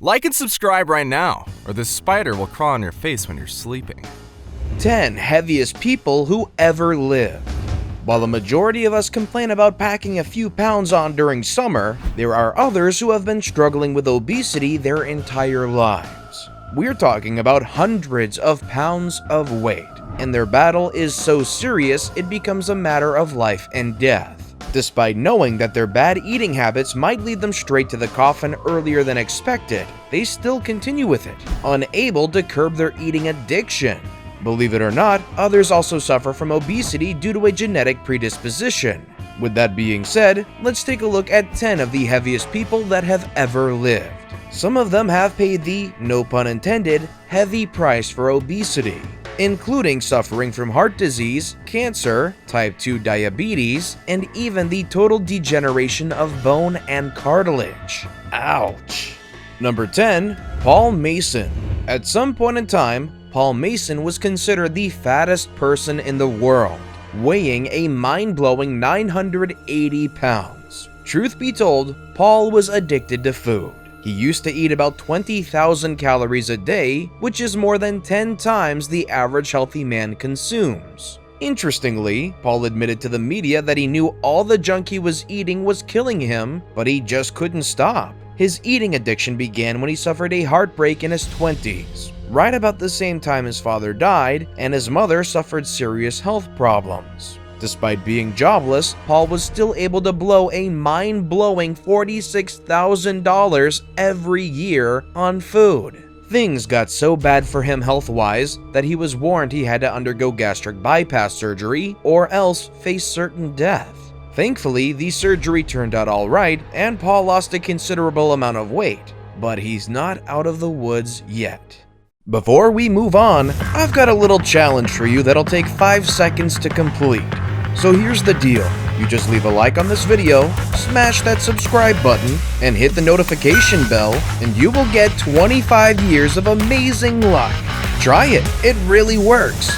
Like and subscribe right now, or this spider will crawl on your face when you're sleeping. 10 heaviest people who ever lived. While the majority of us complain about packing a few pounds on during summer, there are others who have been struggling with obesity their entire lives. We're talking about hundreds of pounds of weight, and their battle is so serious it becomes a matter of life and death. Despite knowing that their bad eating habits might lead them straight to the coffin earlier than expected, they still continue with it, unable to curb their eating addiction. Believe it or not, others also suffer from obesity due to a genetic predisposition. With that being said, let's take a look at 10 of the heaviest people that have ever lived. Some of them have paid the, no pun intended, heavy price for obesity, including suffering from heart disease, cancer, type 2 diabetes, and even the total degeneration of bone and cartilage. Ouch! Number 10. Paul Mason. At some point in time, Paul Mason was considered the fattest person in the world, weighing a mind-blowing 980 pounds. Truth be told, Paul was addicted to food. He used to eat about 20,000 calories a day, which is more than 10 times the average healthy man consumes. Interestingly, Paul admitted to the media that he knew all the junk he was eating was killing him, but he just couldn't stop. His eating addiction began when he suffered a heartbreak in his 20s, right about the same time his father died, and his mother suffered serious health problems. Despite being jobless, Paul was still able to blow a mind-blowing $46,000 every year on food. Things got so bad for him health-wise that he was warned he had to undergo gastric bypass surgery or else face certain death. Thankfully, the surgery turned out alright and Paul lost a considerable amount of weight, but he's not out of the woods yet. Before we move on, I've got a little challenge for you that'll take 5 seconds to complete. So here's the deal, you just leave a like on this video, smash that subscribe button, and hit the notification bell, and you will get 25 years of amazing luck. Try it, it really works.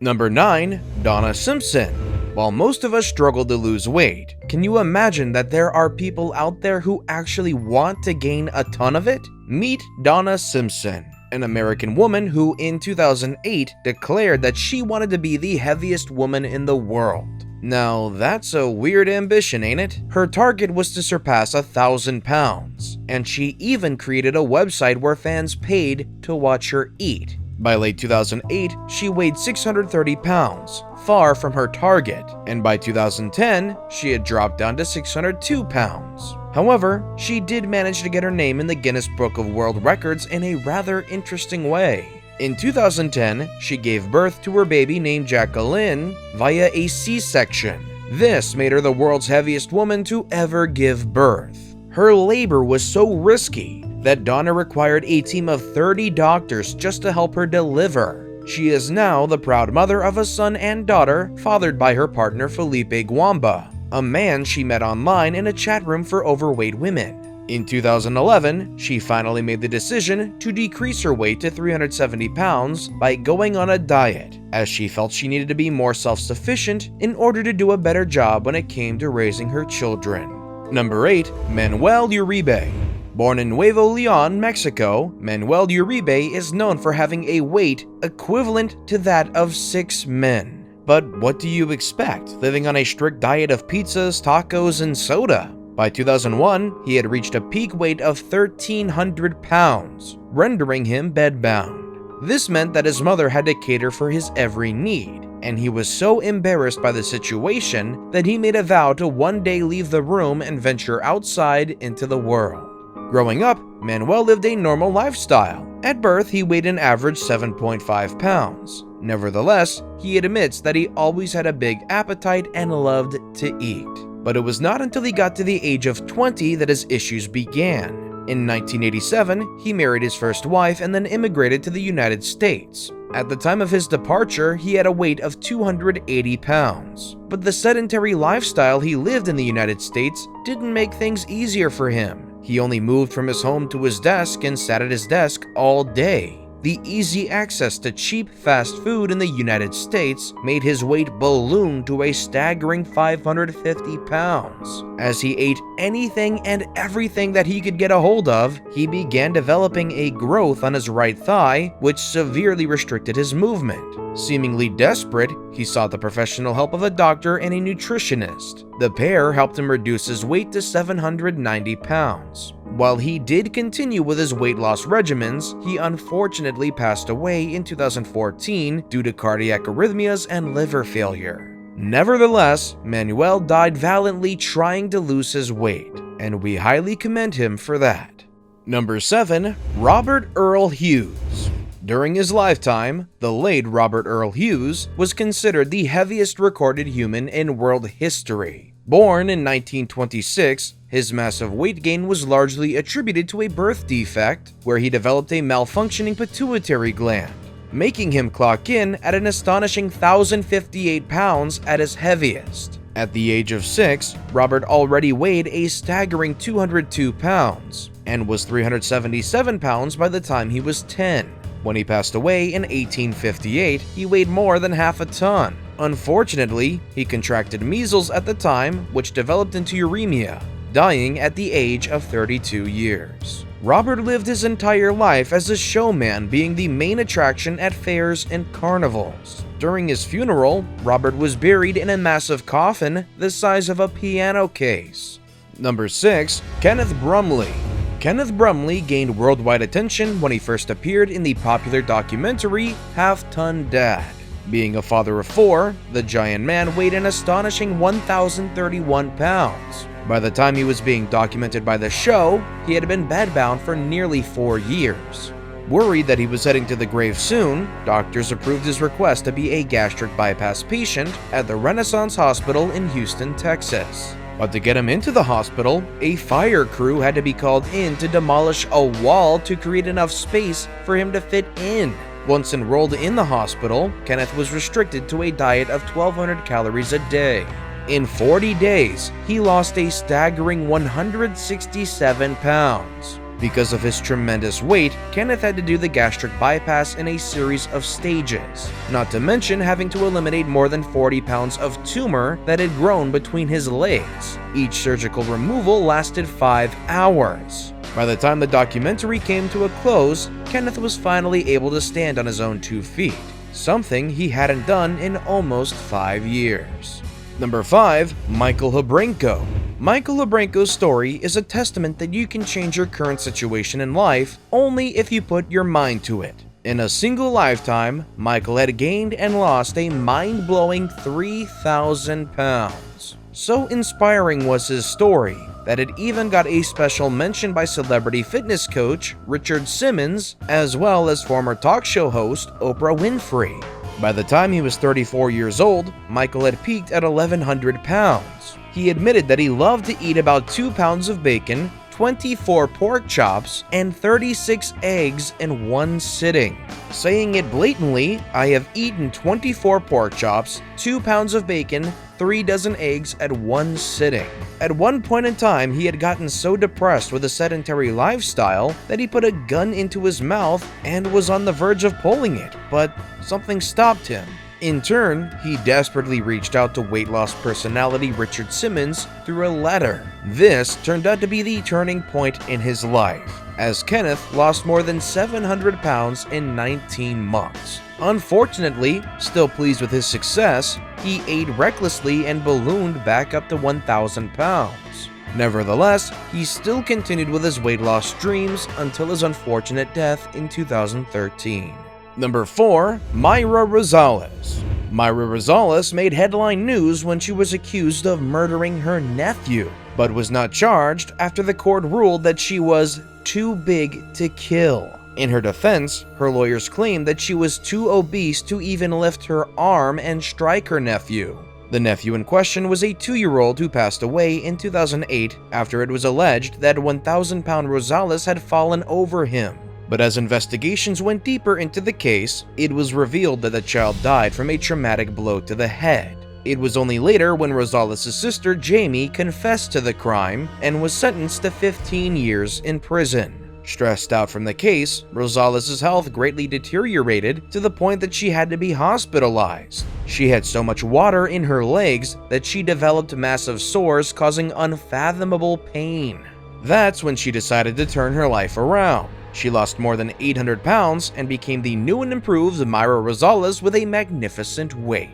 Number 9. Donna Simpson. While most of us struggle to lose weight, can you imagine that there are people out there who actually want to gain a ton of it? Meet Donna Simpson, an American woman who in 2008 declared that she wanted to be the heaviest woman in the world. Now that's a weird ambition, ain't it? Her target was to surpass 1,000 pounds, and she even created a website where fans paid to watch her eat. By late 2008, she weighed 630 pounds, far from her target, and by 2010, she had dropped down to 602 pounds. However, she did manage to get her name in the Guinness Book of World Records in a rather interesting way. In 2010, she gave birth to her baby named Jacqueline via a C-section. This made her the world's heaviest woman to ever give birth. Her labor was so risky that Donna required a team of 30 doctors just to help her deliver. She is now the proud mother of a son and daughter fathered by her partner Felipe Guamba, a man she met online in a chat room for overweight women. In 2011, she finally made the decision to decrease her weight to 370 pounds by going on a diet, as she felt she needed to be more self-sufficient in order to do a better job when it came to raising her children. Number 8. Manuel Uribe. Born in Nuevo León, Mexico, Manuel Uribe is known for having a weight equivalent to that of 6 men. But what do you expect, living on a strict diet of pizzas, tacos, and soda? By 2001, he had reached a peak weight of 1,300 pounds, rendering him bedbound. This meant that his mother had to cater for his every need, and he was so embarrassed by the situation that he made a vow to one day leave the room and venture outside into the world. Growing up, Manuel lived a normal lifestyle. At birth, he weighed an average 7.5 pounds. Nevertheless, he admits that he always had a big appetite and loved to eat. But it was not until he got to the age of 20 that his issues began. In 1987, he married his first wife and then immigrated to the United States. At the time of his departure, he had a weight of 280 pounds. But the sedentary lifestyle he lived in the United States didn't make things easier for him. He only moved from his home to his desk and sat at his desk all day. the easy access to cheap fast food in the United States made his weight balloon to a staggering 550 pounds. As he ate anything and everything that he could get a hold of, he began developing a growth on his right thigh, which severely restricted his movement. Seemingly desperate, he sought the professional help of a doctor and a nutritionist. The pair helped him reduce his weight to 790 pounds. While he did continue with his weight loss regimens, he unfortunately passed away in 2014 due to cardiac arrhythmias and liver failure. Nevertheless, Manuel died valiantly trying to lose his weight, and we highly commend him for that. Number 7. Robert Earl Hughes. During his lifetime, the late Robert Earl Hughes was considered the heaviest recorded human in world history. Born in 1926, his massive weight gain was largely attributed to a birth defect where he developed a malfunctioning pituitary gland, making him clock in at an astonishing 1,058 pounds at his heaviest. At the age of 6, Robert already weighed a staggering 202 pounds and was 377 pounds by the time he was 10. When he passed away in 1858, he weighed more than half a ton. Unfortunately, he contracted measles at the time, which developed into uremia, dying at the age of 32 years. Robert lived his entire life as a showman, being the main attraction at fairs and carnivals. During his funeral, Robert was buried in a massive coffin the size of a piano case. Number 6. Kenneth Brumley. Kenneth Brumley gained worldwide attention when he first appeared in the popular documentary Half Ton Dad. Being a father of 4, the giant man weighed an astonishing 1,031 pounds. By the time he was being documented by the show, he had been bedbound for nearly 4 years. Worried that he was heading to the grave soon, doctors approved his request to be a gastric bypass patient at the Renaissance Hospital in Houston, Texas. But to get him into the hospital, a fire crew had to be called in to demolish a wall to create enough space for him to fit in. Once enrolled in the hospital, Kenneth was restricted to a diet of 1,200 calories a day. In 40 days, he lost a staggering 167 pounds. Because of his tremendous weight, Kenneth had to do the gastric bypass in a series of stages, not to mention having to eliminate more than 40 pounds of tumor that had grown between his legs. Each surgical removal lasted 5 hours. By the time the documentary came to a close, Kenneth was finally able to stand on his own 2 feet, something he hadn't done in almost 5 years. Number 5. Michael Habrenko. Michael Habrenko's story is a testament that you can change your current situation in life only if you put your mind to it. In a single lifetime, Michael had gained and lost a mind-blowing 3,000 pounds. So inspiring was his story that it even got a special mention by celebrity fitness coach Richard Simmons, as well as former talk show host Oprah Winfrey. By the time he was 34 years old, Michael had peaked at 1,100 pounds. He admitted that he loved to eat about 2 pounds of bacon, 24 pork chops, and 36 eggs in one sitting. Saying it blatantly, "I have eaten 24 pork chops, 2 pounds of bacon, 3 dozen eggs at one sitting." At one point in time, he had gotten so depressed with a sedentary lifestyle that he put a gun into his mouth and was on the verge of pulling it, but something stopped him. In turn, he desperately reached out to weight loss personality Richard Simmons through a letter. This turned out to be the turning point in his life, as Kenneth lost more than 700 pounds in 19 months. Unfortunately, still pleased with his success, he ate recklessly and ballooned back up to 1,000 pounds. Nevertheless, he still continued with his weight loss dreams until his unfortunate death in 2013. Number 4. Myra Rozas. Myra Rozas made headline news when she was accused of murdering her nephew, but was not charged after the court ruled that she was too big to kill. In her defense, her lawyers claimed that she was too obese to even lift her arm and strike her nephew. The nephew in question was a 2-year-old who passed away in 2008 after it was alleged that 1,000-pound Rozas had fallen over him. But as investigations went deeper into the case, it was revealed that the child died from a traumatic blow to the head. It was only later when Rozas' sister Jame confessed to the crime and was sentenced to 15 years in prison. Stressed out from the case, Rozas' health greatly deteriorated to the point that she had to be hospitalized. She had so much water in her legs that she developed massive sores causing unfathomable pain. That's when she decided to turn her life around. She lost more than 800 pounds and became the new and improved Myra Rozas with a magnificent weight.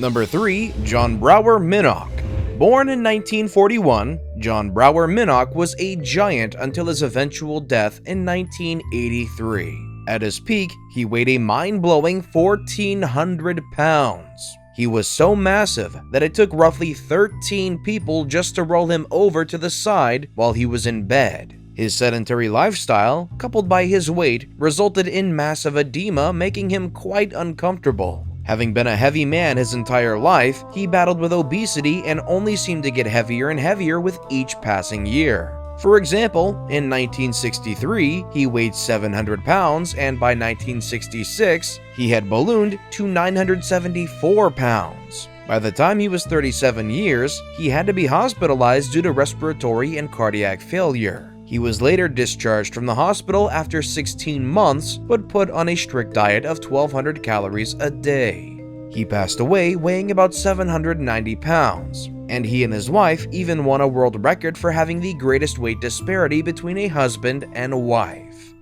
Number 3. John Brower Minok. Born in 1941, John Brower Minok was a giant until his eventual death in 1983. At his peak, he weighed a mind-blowing 1,400 pounds. He was so massive that it took roughly 13 people just to roll him over to the side while he was in bed. His sedentary lifestyle, coupled by his weight, resulted in massive edema, making him quite uncomfortable. Having been a heavy man his entire life, he battled with obesity and only seemed to get heavier and heavier with each passing year. For example, in 1963, he weighed 700 pounds, and by 1966, he had ballooned to 974 pounds. By the time he was 37 years, he had to be hospitalized due to respiratory and cardiac failure. He was later discharged from the hospital after 16 months, but put on a strict diet of 1,200 calories a day. He passed away weighing about 790 pounds, and he and his wife even won a world record for having the greatest weight disparity between a husband and a wife.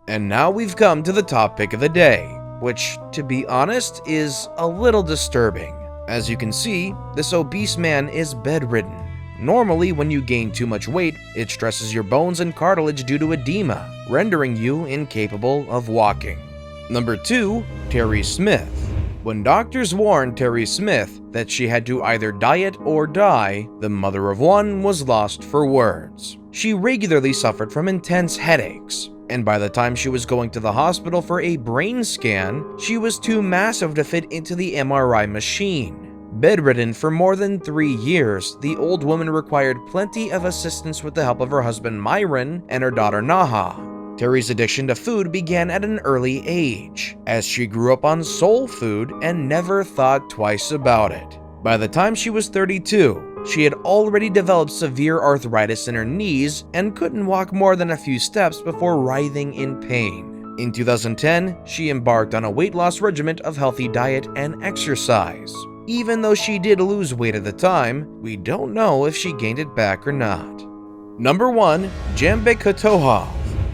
And now we've come to the top pick of the day, which, to be honest, is a little disturbing. As you can see, this obese man is bedridden. Normally, when you gain too much weight, it stresses your bones and cartilage due to edema, rendering you incapable of walking. Number 2. Terry Smith. When doctors warned Terry Smith that she had to either diet or die, the mother of one was lost for words. She regularly suffered from intense headaches, and by the time she was going to the hospital for a brain scan, she was too massive to fit into the MRI machine. Bedridden for more than 3 years, the old woman required plenty of assistance with the help of her husband Myron and her daughter Naha. Terry's addiction to food began at an early age, as she grew up on soul food and never thought twice about it. By the time she was 32, she had already developed severe arthritis in her knees and couldn't walk more than a few steps before writhing in pain. In 2010, she embarked on a weight loss regimen of healthy diet and exercise. Even though she did lose weight at the time, we don't know if she gained it back or not. Number 1. Jame Kabakov.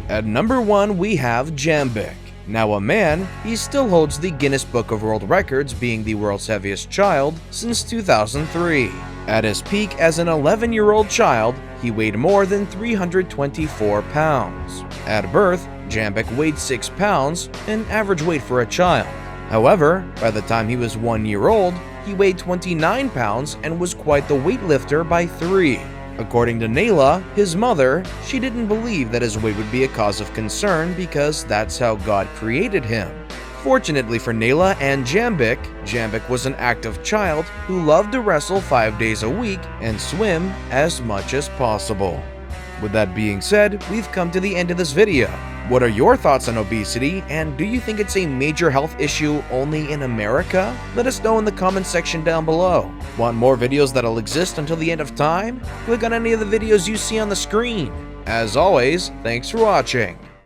At number 1, we have Jame. Now a man, he still holds the Guinness Book of World Records, being the world's heaviest child since 2003. At his peak as an 11-year-old child, he weighed more than 324 pounds. At birth, Jame weighed 6 pounds, an average weight for a child. However, by the time he was 1 year old, he weighed 29 pounds and was quite the weightlifter by 3. According to Nayla, his mother, she didn't believe that his weight would be a cause of concern because that's how God created him. Fortunately for Nayla and Jame was an active child who loved to wrestle 5 days a week and swim as much as possible. With that being said, we've come to the end of this video. What are your thoughts on obesity, and do you think it's a major health issue only in America? Let us know in the comments section down below. Want more videos that'll exist until the end of time? Click on any of the videos you see on the screen. As always, thanks for watching.